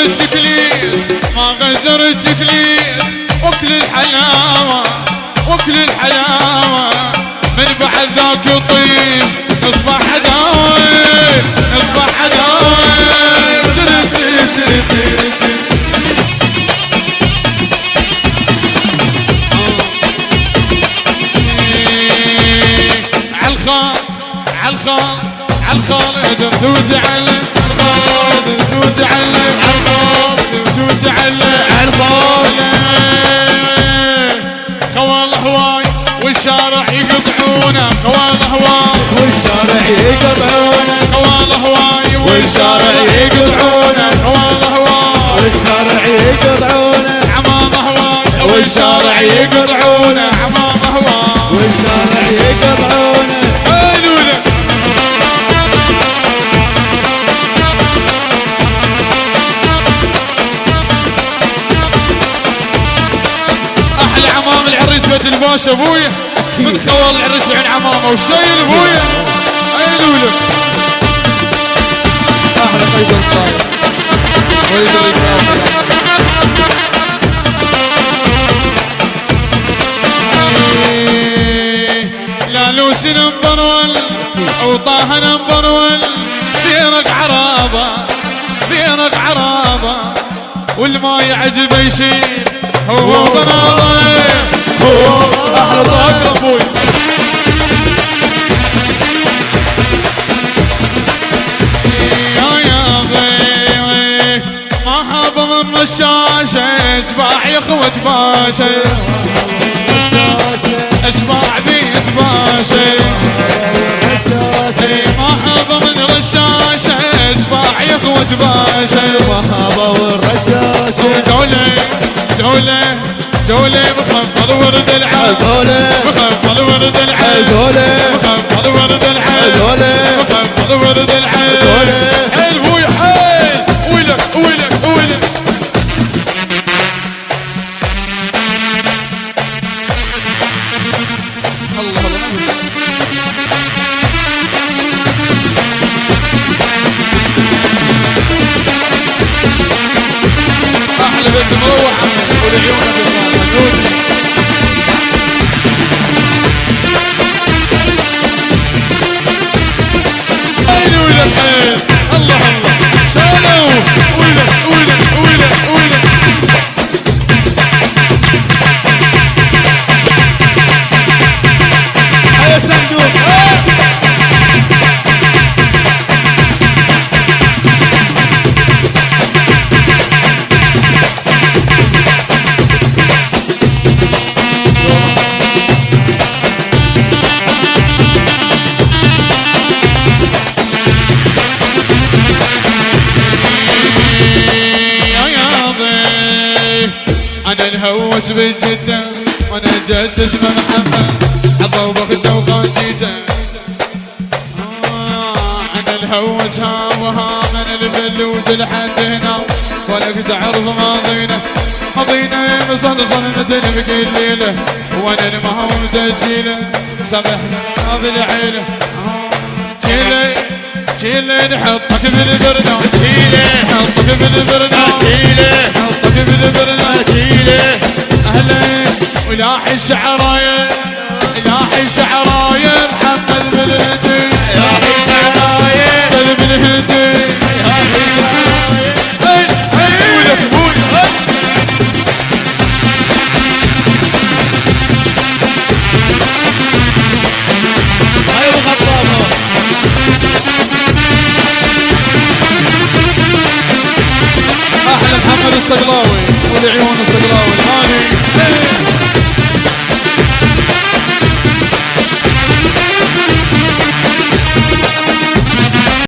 الشكليت ما غزر الشكليت وكل الحلاوة وكل الحلاوة من بعد ذاك يطيب نصبح حدايب نصبح حدايب عالخال عالخال عالخال ادم وتعلم وتعلم عالخال وتعلم عالخال خوال هواي والشارع يقطعونه خوال هواي والشارع يقطعونه خوال هواي والشارع يقطعونه خوال هواي والشارع يقطعونه عمامه هواي والشارع يقطعونه عمامه هواي والشارع يقطعونه قالوا احلى عمام العريس بيت الباشا ابويا من خوال العريس عين عمامه والشايل ابويا قالوا لك احلى قيصر صاير ويدري لا لوسي نمبر ون او طه نمبر ون ديرك عرابه ديرك عرابه والما يعجبه يشيل هو بناضه هو احلى طاقه ابوي ما هذا من الشاشه اسباع يا اخوة باشا اسباع بيت باشا ما هذا من الرشاشه اسباع يا اخوة باشا ما هذا والرشاشه دولة دولة مخفض ورد العال مخفض ورد العال مخفض ورد العال مخفض ورد العال حيل بوي حيل ويلك ويلك ويلك الله الله احلى بيت مروح ولعيونك الغالي حيل ويلك حيل الله الله شالوا ويلك ويلك ويلك ويلك يا صندوق انا الهوس بالجدة وانا جد اسمه محمد عضو بخده وخاجيته انا الهوس ها وها من البلود لحد هنا ولك تعرف ماضينا ماضينا مصلصل ندن بكل ليله وانا المهم تجيله سامحنا هذه العيله جيله نحطك بالبرنا جيله نحطك بالبرنا جيله نحطك بالبرنا جيله اهلا ولاحي الشعرايه لاحي الشعرايه محمد بالهندي لاحي الشعرايه بالهندي لاحي الشعرايه هي ولك ولك هاي مخططه احلى محمد الصقلاوي والعيون الصقلاوي هاني